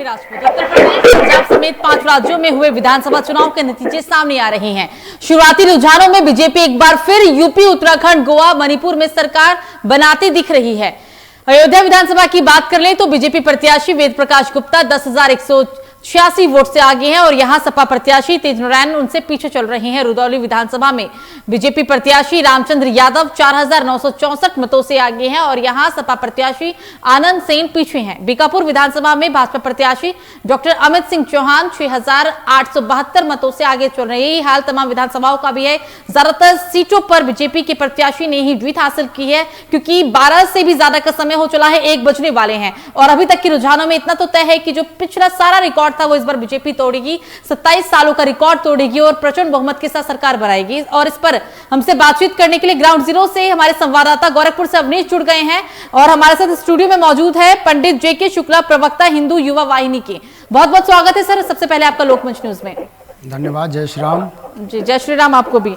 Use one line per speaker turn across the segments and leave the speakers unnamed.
राजपूत। उत्तर प्रदेश, पंजाब समेत 5 राज्यों में हुए विधानसभा चुनाव के नतीजे सामने आ रहे हैं। शुरुआती रुझानों में बीजेपी एक बार फिर यूपी, उत्तराखंड, गोवा, मणिपुर में सरकार बनाती दिख रही है। अयोध्या विधानसभा की बात कर लें तो बीजेपी प्रत्याशी वेद प्रकाश गुप्ता 10,186 वोट से आगे हैं और यहां सपा प्रत्याशी तेज नारायण उनसे पीछे चल रहे हैं। रुदौली विधानसभा में बीजेपी प्रत्याशी रामचंद्र यादव 4,964 मतों से आगे हैं और यहां सपा प्रत्याशी आनंद सेन पीछे हैं। बीकापुर विधानसभा में भाजपा प्रत्याशी डॉक्टर अमित सिंह चौहान 6,872 मतों से आगे चल रहे हैं। यही हाल तमाम विधानसभाओं का भी है। ज्यादातर सीटों पर बीजेपी के प्रत्याशी ने ही जीत हासिल की है, क्योंकि 12 से भी ज्यादा का समय हो चला है, 1 बजने वाले हैं और अभी तक की रुझानों में इतना तो तय है कि जो पिछला सारा रिकॉर्ड था वो इस बार बीजेपी तोड़ेगी, 27 सालों का रिकॉर्ड तोड़ेगी और प्रचंड बहुमत के साथ सरकार बनाएगी। और इस पर हमसे बातचीत करने के लिए ग्राउंड जीरो से हमारे संवाददाता गोरखपुर से अवनीश जुड़ गए हैं और हमारे साथ स्टूडियो में मौजूद है पंडित जेके शुक्ला, प्रवक्ता हिंदू युवा वाहिनी के। बहुत बहुत स्वागत है सर, सबसे पहले आपका लोकमंच न्यूज में।
धन्यवाद। जय श्री राम।
जी, जय श्री राम आपको भी।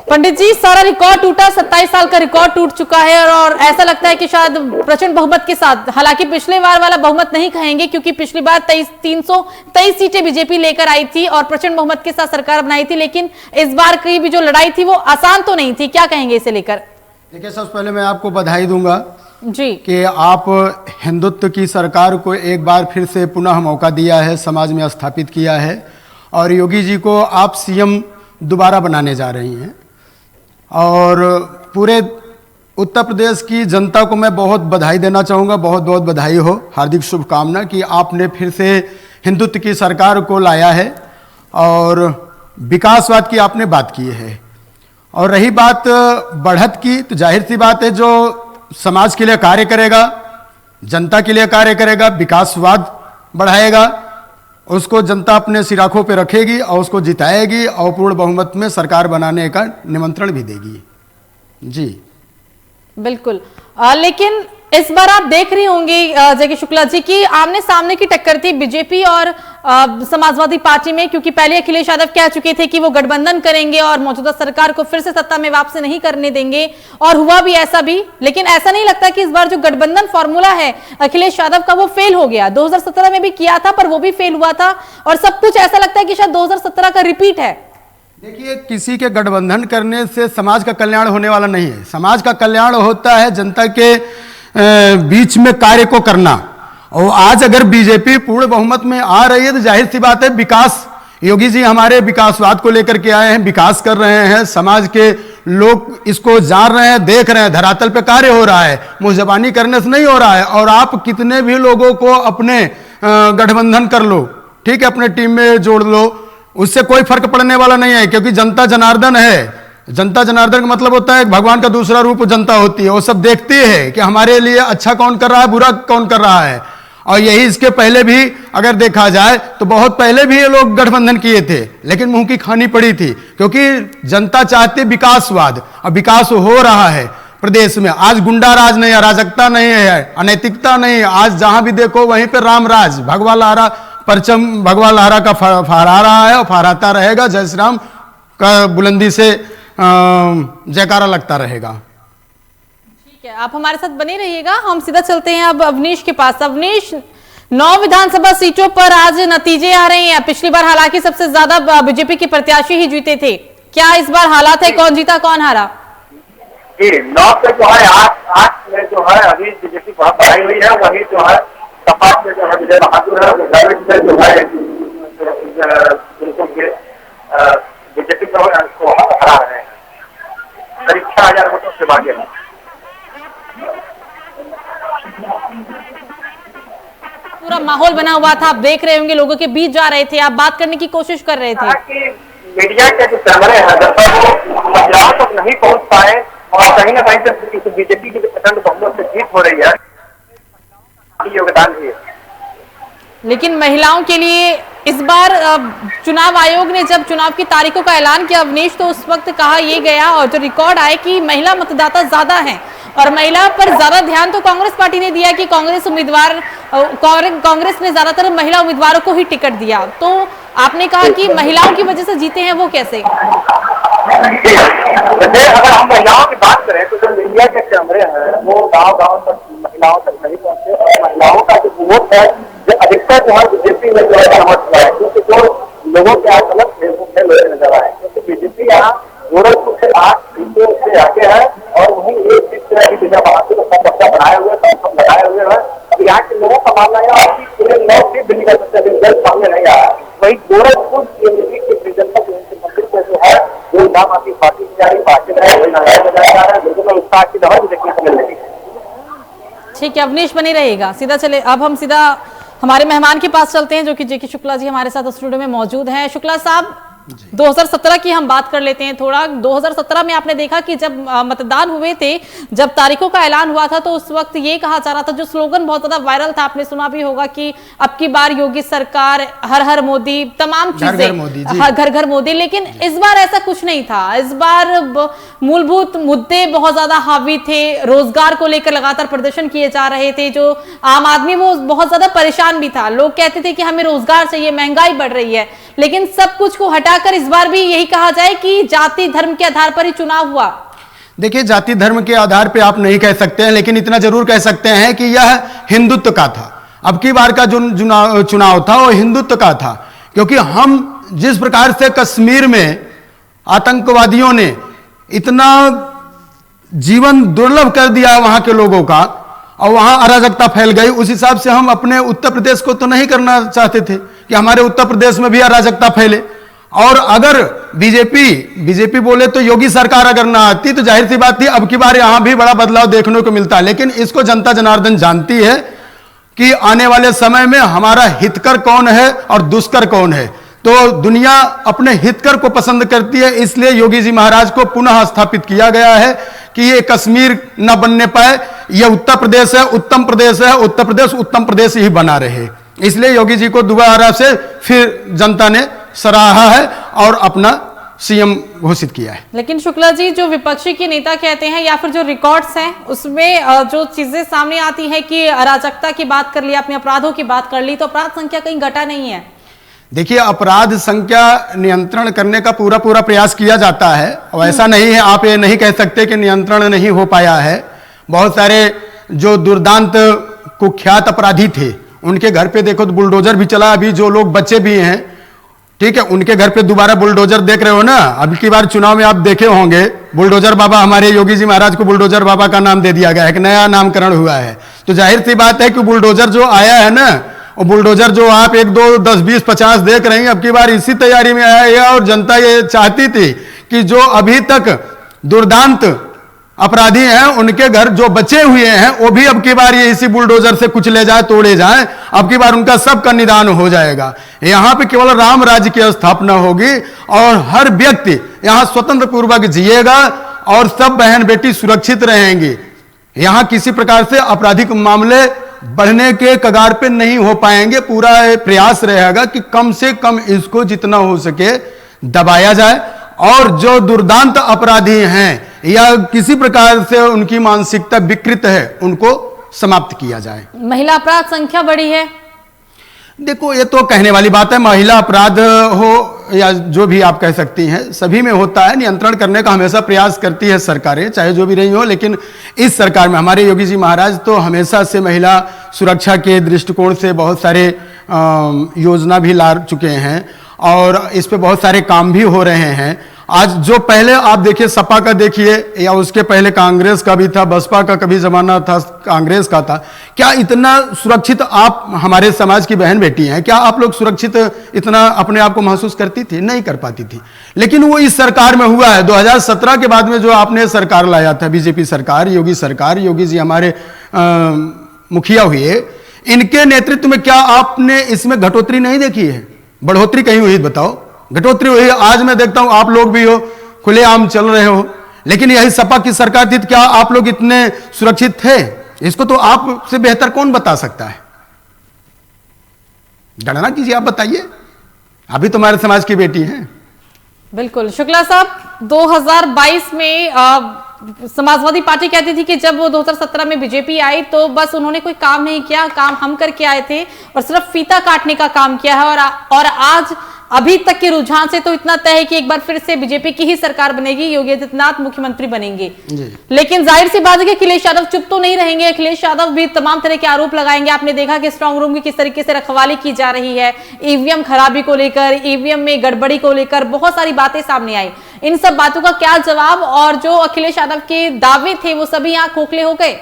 पंडित जी, सारा रिकॉर्ड टूटा, 27 साल का रिकॉर्ड टूट चुका है और ऐसा लगता है कि शायद प्रचंड बहुमत के साथ, हालांकि पिछले बार वाला बहुमत नहीं कहेंगे क्योंकि पिछली बार 323 सीटें बीजेपी लेकर आई थी और प्रचंड बहुमत के साथ सरकार बनाई थी, लेकिन इस बार की भी जो लड़ाई थी वो आसान तो नहीं थी। क्या कहेंगे इसे लेकर?
देखिए, सबसे पहले मैं आपको बधाई दूंगा
जी
कि आप हिंदुत्व की सरकार को एक बार फिर से पुनः मौका दिया है, समाज में स्थापित किया है और योगी जी को आप सीएम दोबारा बनाने जा रही हैं। और पूरे उत्तर प्रदेश की जनता को मैं बहुत बधाई देना चाहूँगा, बहुत बहुत बधाई हो, हार्दिक शुभकामना कि आपने फिर से हिंदुत्व की सरकार को लाया है और विकासवाद की आपने बात की है। और रही बात बढ़त की, तो जाहिर सी बात है, जो समाज के लिए कार्य करेगा, जनता के लिए कार्य करेगा, विकासवाद बढ़ाएगा, उसको जनता अपने सिराखों पे रखेगी और उसको जिताएगी और पूर्ण बहुमत में सरकार बनाने का निमंत्रण भी देगी। जी
बिल्कुल। लेकिन इस बार आप देख रही होंगी जेके शुक्ला जी की आमने सामने की टक्कर थी बीजेपी और समाजवादी पार्टी में, क्योंकि पहले अखिलेश यादव कह चुके थे कि वो गठबंधन करेंगे और मौजूदा सरकार को फिर से सत्ता में वापसी नहीं करने देंगे और हुआ भी ऐसा भी। लेकिन ऐसा नहीं लगता कि इस बार जो गठबंधन फॉर्मूला है अखिलेश यादव का वो फेल हो गया? 2017 में भी किया था पर वो भी फेल हुआ था और सब कुछ ऐसा लगता है कि शायद 2017 का रिपीट है।
देखिए, किसी के गठबंधन करने से समाज का कल्याण होने वाला नहीं है। समाज का कल्याण होता है जनता के बीच में कार्य को करना। और आज अगर बीजेपी पूर्ण बहुमत में आ रही है तो जाहिर सी बात है विकास, योगी जी हमारे विकासवाद को लेकर के आए हैं, विकास कर रहे हैं, समाज के लोग इसको जान रहे हैं, देख रहे हैं, धरातल पे कार्य हो रहा है, मुंह जबानी करने से नहीं हो रहा है। और आप कितने भी लोगों को अपने गठबंधन कर लो, ठीक है, अपने टीम में जोड़ लो, उससे कोई फर्क पड़ने वाला नहीं है, क्योंकि जनता जनार्दन है। जनता जनार्दन का मतलब होता है भगवान का दूसरा रूप जनता होती है। वो सब देखती है कि हमारे लिए अच्छा कौन कर रहा है, बुरा कौन कर रहा है। और यही इसके पहले भी अगर देखा जाए तो बहुत पहले भी ये लोग गठबंधन किए थे, लेकिन मुंह की खानी पड़ी थी, क्योंकि जनता चाहती विकासवाद। अब विकास हो रहा है प्रदेश में। आज गुंडा राज नहीं, अराजकता नहीं है, अनैतिकता नहीं। आज जहां भी देखो वहीं पे राम राज, भगवा लहरा परचम भगवा लहरा का फहरा रहा है और फहराता रहेगा। जय श्री राम का बुलंदी से जयकारा लगता रहेगा।
ठीक है, आप हमारे साथ बने रहिएगा। हम सीधा चलते हैं अब अवनीश के पास। अवनीश, 9 विधानसभा सीटों पर आज नतीजे आ रहे हैं। पिछली बार हालांकि सबसे ज्यादा बीजेपी के प्रत्याशी ही जीते थे, क्या इस बार हालात है, कौन जीता कौन हारा?
जी, 9 से जो है 8 में जो है अभी बीजेपी बहुत बढ़ाई हुई है। वही जो है सपा में जो है विजय बहादुर है, जो है बीजेपी को हरा रहे हैं करीब 6,000 वोटों से आगे है।
पूरा माहौल बना हुआ था, आप देख रहे होंगे, लोगों के बीच जा रहे थे, आप बात करने की कोशिश कर रहे थे
कि मीडिया के जो कैमरे हैं जब तक वो महिलाओं तक नहीं पहुंच पाए और कहीं ना कहीं से बीजेपी की प्रचंड बहुमत से जीत हो रही है, योगदान भी है।
लेकिन महिलाओं के लिए इस बार चुनाव आयोग ने जब चुनाव की तारीखों का ऐलान किया अवनीश, तो उस वक्त कहा यह गया और जो रिकॉर्ड आए कि महिला मतदाता ज्यादा हैं और महिला पर ज्यादा ध्यान तो कांग्रेस पार्टी ने दिया कि कांग्रेस ने ज्यादातर महिला उम्मीदवारों को ही टिकट दिया। तो आपने कहा कि महिलाओं की वजह से जीते हैं, वो कैसे?
अगर हम महिलाओं की बात करें तो जो मीडिया के कैमरे हैं वो गांव-गांव तक महिलाओं तक नहीं पहुंचे और महिलाओं का जो वोट है जो अधिकतर जो है बीजेपी में जो है समझ हुआ है, क्योंकि जो लोगों के आज अलग फेसबुक में लोग नजर आए, क्योंकि बीजेपी यहाँ गोरखपुर से 8 सीटों से आगे है और वहीं एक सीट से अभी बिना बहादुर का कब्जा बनाए हुए सब लगाए हुए हैं। अब यहाँ के लोगों का मानना है कि पूरे 9 सीट दिल्ली का सबसे रिजल्ट सामने नहीं आया। वही गोरखपुर के प्रेसिडेंट मंदिर को जो है जो आम आदमी पार्टी की जा रही पार्टी है बिल्कुल उत्साह की लहर भी देखने को मिल रही है।
ठीक है, अवनीश बनी रहेगा। सीधा चले, अब हम सीधा हमारे मेहमान के पास चलते हैं जो कि जेके शुक्ला जी हमारे साथ स्टूडियो में मौजूद हैं। शुक्ला साहब, 2017 की हम बात कर लेते हैं थोड़ा। 2017 में आपने देखा कि जब मतदान हुए थे, जब तारीखों का ऐलान हुआ था, तो उस वक्त ये कहा जा रहा था, जो स्लोगन बहुत ज्यादा वायरल था, आपने सुना भी होगा कि अब की बार योगी सरकार, हर हर मोदी, तमाम चीजें घर घर मोदी। लेकिन इस बार ऐसा कुछ नहीं था। इस बार मूलभूत मुद्दे बहुत ज्यादा हावी थे। रोजगार को लेकर लगातार प्रदर्शन किए जा रहे थे। जो आम आदमी वो बहुत ज्यादा परेशान भी था। लोग कहते थे कि हमें रोजगार चाहिए, महंगाई बढ़ रही है। लेकिन सब कुछ को हटाकर इस बार भी यही कहा जाए कि जाति धर्म के आधार पर ही चुनाव हुआ।
देखिए, जाति धर्म के आधार पे आप नहीं कह सकते हैं, लेकिन इतना जरूर कह सकते हैं कि यह हिंदुत्व का था। अब की बार का जो चुनाव था वो हिंदुत्व का था, क्योंकि हम जिस प्रकार से कश्मीर में आतंकवादियों ने इतना जीवन दुर्लभ कर दिया वहां के लोगों का और वहां अराजकता फैल गई, उस हिसाब से हम अपने उत्तर प्रदेश को तो नहीं करना चाहते थे कि हमारे उत्तर प्रदेश में भी अराजकता फैले। और अगर बीजेपी बोले तो योगी सरकार अगर ना आती तो जाहिर सी बात थी अब की बार यहां भी बड़ा बदलाव देखने को मिलता है। लेकिन इसको जनता जनार्दन जानती है कि आने वाले समय में हमारा हितकर कौन है और दुष्कर कौन है। तो दुनिया अपने हितकर को पसंद करती है, इसलिए योगी जी महाराज को पुनः स्थापित किया गया है कि ये कश्मीर न बनने पाए। ये उत्तर प्रदेश है, उत्तम प्रदेश है, उत्तर प्रदेश उत्तम प्रदेश ही बना रहे। इसलिए योगी जी को दोबारा से फिर जनता ने सराहा है और अपना सीएम घोषित किया है।
लेकिन शुक्ला जी, जो विपक्षी के नेता कहते हैं या फिर जो रिकॉर्ड्स हैं उसमें जो चीजें सामने आती है कि अराजकता की बात कर ली आपने, अपराधों की बात कर ली, तो अपराध संख्या कहीं घटा नहीं है।
देखिए, अपराध संख्या नियंत्रण करने का पूरा प्रयास किया जाता है और ऐसा नहीं है, आप ये नहीं कह सकते कि नियंत्रण नहीं हो पाया है। बहुत सारे जो दुर्दांत कुख्यात अपराधी थे उनके घर पे देखो तो बुलडोजर भी चला। अभी जो लोग बच्चे भी हैं, ठीक है, उनके घर पे दोबारा बुलडोजर देख रहे हो ना। अब की बार चुनाव में आप देखे होंगे बुलडोजर बाबा, हमारे योगी जी महाराज को बुलडोजर बाबा का नाम दे दिया गया है, एक नया नामकरण हुआ है। तो जाहिर सी बात है कि बुलडोजर जो आया है ना, और बुलडोजर जो आप 1 2 10 20 50 देख रहे हैं, अब की बार इसी तैयारी में आया है। और जनता ये चाहती थी कि जो अभी तक दुर्दांत अपराधी हैं उनके घर जो बचे हुए हैं वो भी अब की बार ये इसी बुलडोजर से कुचले जाए, तोड़े जाए। अब की बार उनका सबका निदान हो जाएगा। यहां पे केवल राम राज्य की स्थापना होगी और हर व्यक्ति यहां स्वतंत्र पूर्वक जिएगा और सब बहन बेटी सुरक्षित रहेंगे। यहां किसी प्रकार से आपराधिक मामले बढ़ने के कगार पे नहीं हो पाएंगे। पूरा प्रयास रहेगा कि कम से कम इसको जितना हो सके दबाया जाए और जो दुर्दांत अपराधी हैं या किसी प्रकार से उनकी मानसिकता विकृत है उनको समाप्त किया जाए।
महिला अपराध संख्या बढ़ी है।
देखो, ये तो कहने वाली बात है, महिला अपराध हो या जो भी आप कह सकती हैं, सभी में होता है। नियंत्रण करने का हमेशा प्रयास करती है सरकारें, चाहे जो भी रही हो। लेकिन इस सरकार में हमारे योगी जी महाराज तो हमेशा से महिला सुरक्षा के दृष्टिकोण से बहुत सारे योजना भी ला चुके हैं और इस पे बहुत सारे काम भी हो रहे हैं। आज जो पहले आप देखिए सपा का देखिए या उसके पहले कांग्रेस का भी था, बसपा का कभी जमाना था, कांग्रेस का था। क्या इतना सुरक्षित आप हमारे समाज की बहन बेटी हैं, क्या आप लोग सुरक्षित इतना अपने आप को महसूस करती थी? नहीं कर पाती थी। लेकिन वो इस सरकार में हुआ है। 2017 के बाद में जो आपने सरकार लाया था, बीजेपी सरकार, योगी जी हमारे मुखिया हुए, इनके नेतृत्व में क्या आपने इसमें घटोतरी नहीं देखी है? बढ़ोतरी कहीं हुई? बताओ, घटोतरी हुई? आज मैं देखता हूं आप लोग भी हो, खुलेआम चल रहे हो। लेकिन यही सपा की सरकार थी, क्या आप लोग इतने सुरक्षित थे? इसको तो आपसे बेहतर कौन बता सकता है? गणना कीजिए, आप बताइए, अभी तुम्हारे समाज की बेटी हैं।
बिल्कुल शुक्ला साहब, 2022 में समाजवादी पार्टी कहती थी कि जब वो 2017 में बीजेपी आई तो बस उन्होंने कोई काम नहीं किया, काम हम करके आए थे और सिर्फ फीता काटने का काम किया है। और आज अभी तक के रुझान से तो इतना तय है कि एक बार फिर से बीजेपी की ही सरकार बनेगी, योगी आदित्यनाथ मुख्यमंत्री बनेंगे। लेकिन जाहिर सी बात है कि अखिलेश यादव चुप तो नहीं रहेंगे। अखिलेश यादव भी तमाम तरह के आरोप लगाएंगे। आपने देखा कि स्ट्रांग रूम की किस तरीके से रखवाली की जा रही है, ईवीएम खराबी को लेकर, ईवीएम में गड़बड़ी को लेकर बहुत सारी बातें सामने आई। इन सब बातों का क्या जवाब, और जो अखिलेश यादव के दावे थे वो सभी यहाँ खोखले हो गए।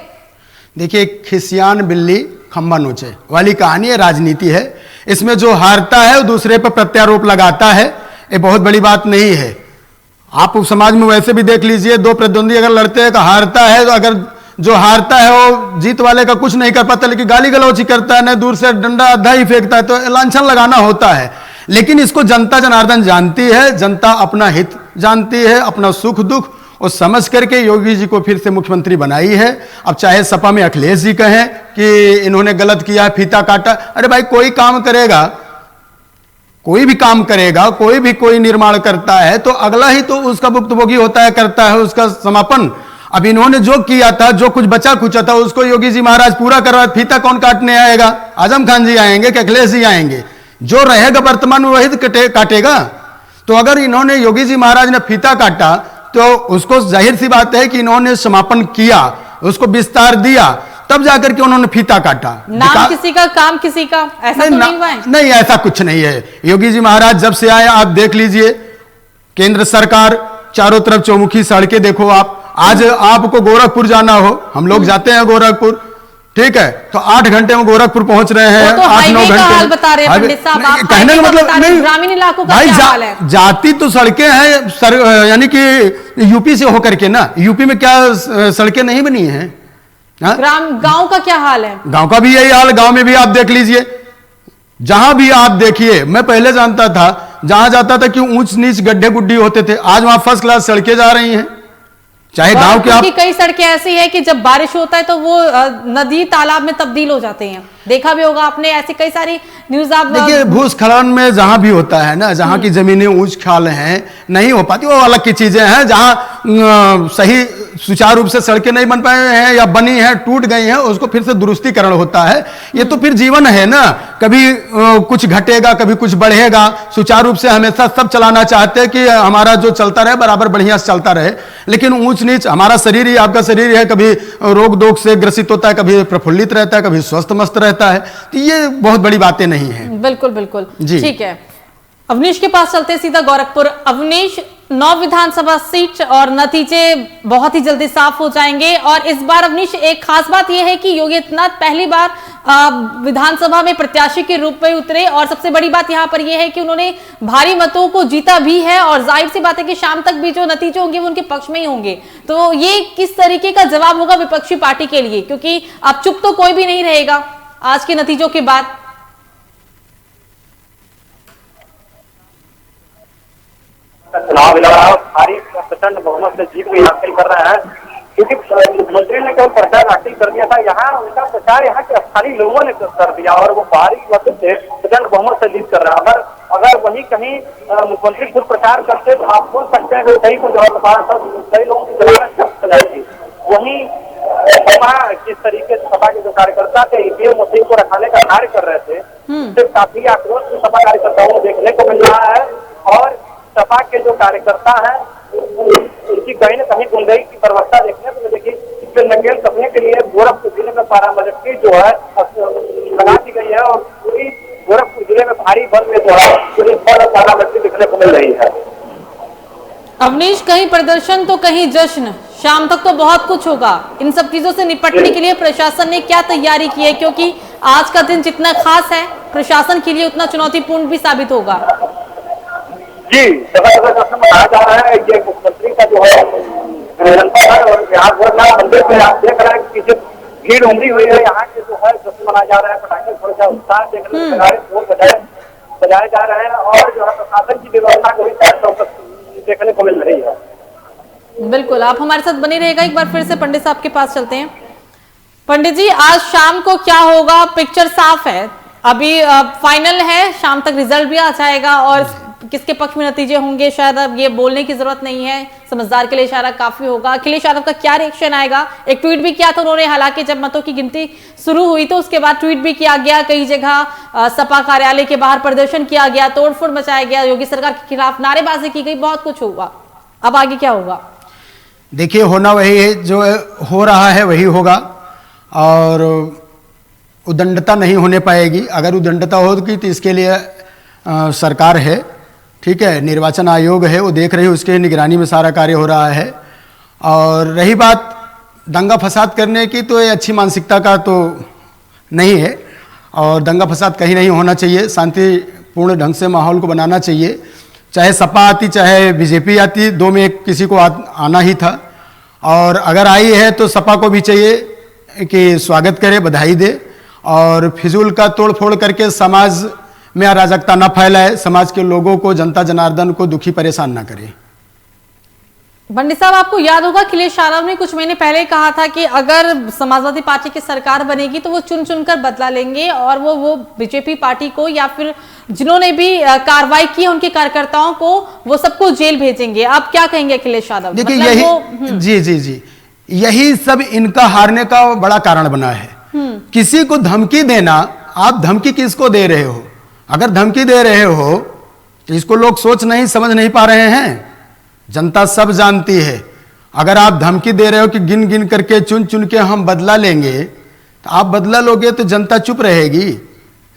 देखिए, खिसियान बिल्ली खंबा नोचे वाली कहानी है, राजनीति है। इसमें जो हारता है वो दूसरे पर प्रत्यारोप लगाता है, ये बहुत बड़ी बात नहीं है। आप उप समाज में वैसे भी देख लीजिए, दो प्रतिद्वंदी अगर लड़ते हैं तो हारता है, तो अगर जो हारता है वो जीत वाले का कुछ नहीं कर पाता, लेकिन गाली गलौची करता है, न दूर से डंडा आधा ही फेंकता है, तो लांछन लगाना होता है। लेकिन इसको जनता जनार्दन जानती है, जनता अपना हित जानती है, अपना सुख दुख और समझ करके योगी जी को फिर से मुख्यमंत्री बनाई है। अब चाहे सपा में अखिलेश जी कहें कि इन्होंने गलत किया, फीता काटा, अरे भाई कोई काम करेगा, कोई भी काम करेगा, कोई भी कोई निर्माण करता है तो अगला ही तो उसका भुक्तभोगी होता है, करता है उसका समापन। अब इन्होंने जो किया था, जो कुछ बचा खुचा था, उसको योगी जी महाराज पूरा करवा, फीता कौन काटने आएगा? आजम खान जी आएंगे कि अखिलेश जी आएंगे? जो रहेगा वर्तमान में वही काटेगा। तो अगर इन्होंने, योगी जी महाराज ने फीता काटा, तो उसको जाहिर सी बात है कि इन्होंने समापन किया, उसको विस्तार दिया, तब जाकर के उन्होंने फीता काटा।
नाम किसी का, काम किसी का, ऐसा तो नहीं हुआ है?
नहीं, ऐसा कुछ नहीं है। योगी जी महाराज जब से आए, आप देख लीजिए, केंद्र सरकार चारों तरफ चौमुखी सड़कें देखो आप। आज आपको गोरखपुर जाना हो, हम लोग जाते हैं गोरखपुर, ठीक है, तो 8 घंटे में गोरखपुर पहुंच रहे हैं।
तो 8-9 घंटे हाल बता रहे हैं पंडित साहब, आप कहने का मतलब नहीं, ग्रामीण इलाकों का क्या हाल है?
जाती तो सड़कें हैं, यानी कि यूपी से होकर के ना, यूपी में क्या सड़कें नहीं बनी हैं?
गांव का क्या हाल है?
गांव का भी यही हाल, गांव में भी आप देख लीजिए, जहां भी आप देखिए। मैं पहले जानता था, जहां जाता था कि ऊंच नीच गड्ढे गुड्ढी होते थे, आज वहां फर्स्ट क्लास सड़कें जा रही हैं। चाहे गांव के, आप
कई सड़कें ऐसी है कि जब बारिश होता है तो वो नदी तालाब में तब्दील हो जाते हैं। देखा भी होगा आपने, ऐसी कई सारी न्यूज आप
देखिए। भूस्खलन में जहां भी होता है ना, जहां की जमीनें ऊंच खाल हैं, नहीं हो पाती, वो अलग की चीजें हैं। जहां सही सुचारू रूप से सड़कें नहीं बन पाए हैं या बनी हैं, टूट गई हैं, उसको फिर से दुरुस्तीकरण होता है। ये तो फिर जीवन है ना, कभी कुछ घटेगा, कभी कुछ बढ़ेगा। सुचारू रूप से हमेशा सब चलाना चाहते हैं कि हमारा जो चलता रहे बराबर बढ़िया से चलता रहे, लेकिन ऊंच नीच, हमारा शरीर ही, आपका शरीर है, कभी रोग दोग से ग्रसित होता है, कभी प्रफुल्लित रहता है, कभी स्वस्थ मस्त रहता है। तो ये बहुत बड़ी बातें नहीं है।
बिल्कुल बिल्कुल, ठीक है। अवनीश के पास चलते सीधा गोरखपुर। अवनीश, 9 विधानसभा सीट और नतीजे बहुत ही जल्दी साफ हो जाएंगे। और इस बार अवनीश, एक खास बात यह है कि योगी आदित्यनाथ पहली बार विधानसभा में प्रत्याशी के रूप में उतरे, और सबसे बड़ी बात यहां पर यह है कि उन्होंने भारी मतों को जीता भी है, और जाहिर सी बात है कि शाम तक भी जो नतीजे होंगे वो उनके पक्ष में ही होंगे। तो ये किस तरीके का जवाब होगा विपक्षी पार्टी के लिए, क्योंकि अब चुप तो कोई भी नहीं रहेगा आज के नतीजों के बाद।
चुनाव लड़ा, भारी प्रचंड बहुमत से जीत भी हासिल कर रहे हैं, क्योंकि मुख्यमंत्री ने केवल प्रचार हासिल कर दिया था, यहाँ उनका प्रचार यहाँ के स्थानीय लोगों ने कर दिया, और वो भारी मत से प्रचंड बहुमत से जीत कर रहा है। अगर वही कहीं मुख्यमंत्री खुद प्रचार करते तो आप बोल सकते हैं कि कई कुछ कई लोगों की जमानत जब्त जाएगी। वहीं किस तरीके से सपा के जो कार्यकर्ता थे ईवीएम मशीन को रखाने का कार्य कर रहे थे, उससे काफी आक्रोश सपा कार्यकर्ताओं को देखने को मिल रहा है। और सपा के जो कार्यकर्ता हैं उनकी कहीं न कहीं गुंडाई की प्रवृत्ता देखने को मिलेगी। इसमें नकेल कसने के लिए गोरखपुर जिले में पैरामिलिट्री जो है लगा दी गई है, और पूरी गोरखपुर जिले में भारी बल में जो है पुलिस बल और पैरामिलिट्री देखने को मिल रही है।
अवनीश, कहीं प्रदर्शन तो कहीं जश्न, शाम तक तो बहुत कुछ होगा। इन सब चीजों से निपटने के लिए प्रशासन ने क्या तैयारी की है, क्योंकि आज का दिन जितना खास है प्रशासन के लिए उतना चुनौतीपूर्ण भी साबित होगा।
जी, जैसा बताया जा रहा है, ये मुख्यमंत्री का जो है जनपद है, और यहाँ गोरखनाथ मंदिर में आप देख रहे हैं कि पीछे भीड़ उमड़ी हुई है। यहाँ के जो है जश्न मनाया जा रहा है, पटाखे थोड़ा सा उत्साह देखने को मिल रहा है, ढोल बजाए जा रहे हैं, और जो है प्रशासन की व्यवस्था को भी देखने को मिल रही है।
बिल्कुल, आप हमारे साथ बने रहेगा। एक बार फिर से पंडित साहब के पास चलते हैं। पंडित जी, आज शाम को क्या होगा? पिक्चर साफ है, अभी फाइनल है, शाम तक रिजल्ट भी आ जाएगा, और किसके पक्ष में नतीजे होंगे शायद अब ये बोलने की जरूरत नहीं है, समझदार के लिए इशारा काफी होगा। अखिलेश यादव का क्या रिएक्शन आएगा? एक ट्वीट भी किया था उन्होंने, हालांकि जब मतों की गिनती शुरू हुई तो उसके बाद ट्वीट भी किया गया, कई जगह सपा कार्यालय के बाहर प्रदर्शन किया गया, तोड़फोड़ मचाया गया, योगी सरकार के खिलाफ नारेबाजी की गई, बहुत कुछ हुआ। अब आगे क्या होगा?
देखिए, होना वही है, जो हो रहा है वही होगा, और उदंडता नहीं होने पाएगी। अगर उदंडता होगी तो इसके लिए सरकार है, ठीक है, निर्वाचन आयोग है, वो देख रही है, उसके निगरानी में सारा कार्य हो रहा है। और रही बात दंगा फसाद करने की, तो ये अच्छी मानसिकता का तो नहीं है, और दंगा फसाद कहीं नहीं होना चाहिए। शांतिपूर्ण ढंग से माहौल को बनाना चाहिए। चाहे सपा आती चाहे बीजेपी आती, दो में एक किसी को आना ही था, और अगर आई है तो सपा को भी चाहिए कि स्वागत करे, बधाई दे, और फिजूल का तोड़ फोड़ करके समाज में अराजकता न फैलाए, समाज के लोगों को, जनता जनार्दन को दुखी परेशान न करे।
बंडी साहब, आपको याद होगा अखिलेश यादव ने कुछ महीने पहले कहा था कि अगर समाजवादी पार्टी की सरकार बनेगी तो वो चुन चुनकर बदला लेंगे, और वो बीजेपी पार्टी को या फिर जिन्होंने भी कार्रवाई की उनके कार्यकर्ताओं को वो सबको जेल भेजेंगे। आप क्या कहेंगे अखिलेश यादव?
देखिए, यही जी यही सब इनका हारने का बड़ा कारण बना है। किसी को धमकी देना, आप धमकी किसको दे रहे हो? अगर धमकी दे रहे हो तो इसको लोग सोच नहीं समझ नहीं पा रहे हैं, जनता सब जानती है। अगर आप धमकी दे रहे हो कि गिन गिन करके चुन चुन के हम बदला लेंगे, तो आप बदला लोगे तो जनता चुप रहेगी।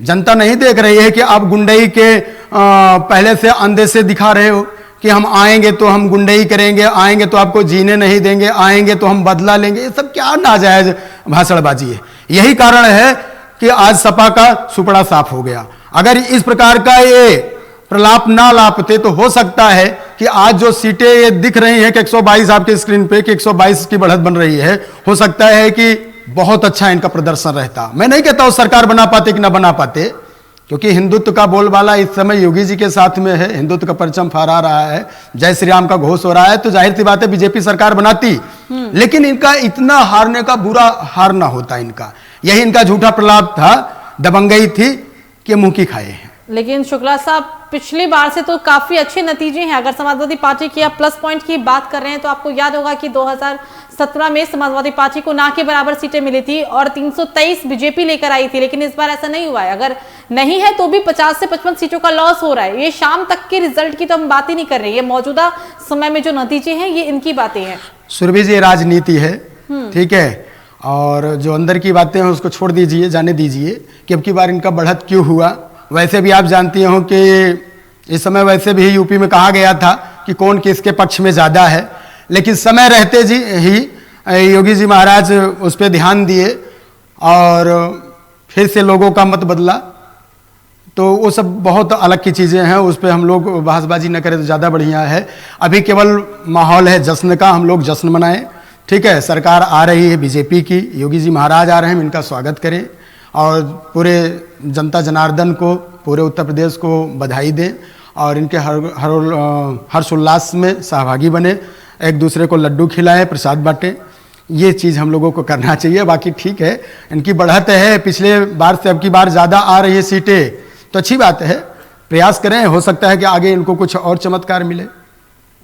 जनता नहीं देख रही है कि आप गुंडई के पहले से अंधे से दिखा रहे हो कि हम आएंगे तो हम गुंडई करेंगे, आएंगे तो आपको जीने नहीं देंगे, आएंगे तो हम बदला लेंगे। ये सब क्या नाजायज भाषणबाजी है। यही कारण है कि आज सपा का सुपड़ा साफ हो गया। अगर इस प्रकार का ये प्रलाप ना लापते तो हो सकता है कि आज जो सीटें ये दिख रही हैं कि 122 आपके स्क्रीन पे कि 122 की बढ़त बन रही है, हो सकता है कि बहुत अच्छा इनका प्रदर्शन रहता। मैं नहीं कहता हूं सरकार बना पाते कि ना बना पाते, क्योंकि हिंदुत्व का बोलबाला इस समय योगी जी के साथ में है, हिंदुत्व का परचम फहरा रहा है, जय श्री राम का घोष हो रहा है, तो जाहिर सी बात है बीजेपी सरकार बनाती। लेकिन इनका इतना हारने का बुरा हार ना होता इनका। यही इनका झूठा प्रलाप था, दबंगई थी कि मुंह की खाए हैं।
लेकिन शुक्ला साहब, पिछली बार से तो काफी अच्छे नतीजे हैं। अगर समाजवादी पार्टी की आप प्लस पॉइंट की बात कर रहे हैं तो आपको याद होगा कि 2017 में समाजवादी पार्टी को ना के बराबर सीटें मिली थी और 323 बीजेपी लेकर आई थी, लेकिन इस बार ऐसा नहीं हुआ है। अगर नहीं है तो भी 50 से 55 सीटों का लॉस हो रहा है। ये शाम तक के रिजल्ट की तो हम बात ही नहीं कर रहे, ये मौजूदा समय में जो नतीजे हैं ये इनकी बातें हैं।
सुरभि जी, राजनीति है, ठीक है, और जो अंदर की बातें हैं उसको छोड़ दीजिए, जाने दीजिए कि अब की बार इनका बढ़त क्यों हुआ। वैसे भी आप जानती हो कि इस समय वैसे भी यूपी में कहा गया था कि कौन किसके पक्ष में ज़्यादा है, लेकिन समय रहते ही योगी जी महाराज उस पर ध्यान दिए और फिर से लोगों का मत बदला। तो वो सब बहुत अलग की चीज़ें हैं, उस पर हम लोग बहसबाजी न करें तो ज़्यादा बढ़िया है। अभी केवल माहौल है जश्न का, हम लोग जश्न मनाएं, ठीक है। सरकार आ रही है बीजेपी की, योगी जी महाराज आ रहे हैं, इनका स्वागत करें और पूरे जनता जनार्दन को, पूरे उत्तर प्रदेश को बधाई दें और इनके हर्षोल्लास में सहभागी बने, एक दूसरे को लड्डू खिलाएं, प्रसाद बांटें। ये चीज़ हम लोगों को करना चाहिए। बाकी ठीक है, इनकी बढ़त है, पिछले बार से अब की बार ज़्यादा आ रही है सीटें, तो अच्छी बात है, प्रयास करें, हो सकता है कि आगे इनको कुछ और चमत्कार मिले।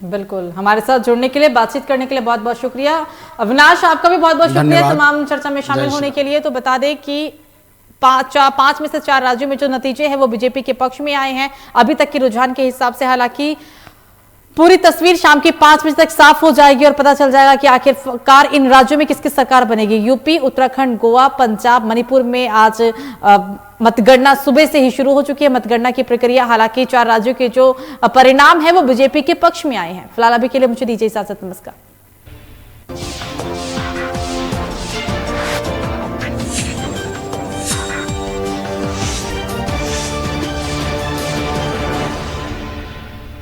बिल्कुल, हमारे साथ जुड़ने के लिए, बातचीत करने के लिए बहुत बहुत शुक्रिया। अविनाश, आपका भी बहुत बहुत शुक्रिया तमाम चर्चा में शामिल होने के लिए। तो बता दें कि 5 में से 4 राज्यों में जो नतीजे हैं वो बीजेपी के पक्ष में आए हैं अभी तक के रुझान के हिसाब से। हालांकि पूरी तस्वीर शाम के 5 बजे तक साफ हो जाएगी और पता चल जाएगा कि आखिरकार इन राज्यों में किसकी सरकार बनेगी। यूपी, उत्तराखंड, गोवा, पंजाब, मणिपुर में आज मतगणना सुबह से ही शुरू हो चुकी है, मतगणना की प्रक्रिया। हालांकि 4 राज्यों के जो परिणाम है वो बीजेपी के पक्ष में आए हैं। फिलहाल अभी के लिए मुझे दीजिए इजाजत, नमस्कार।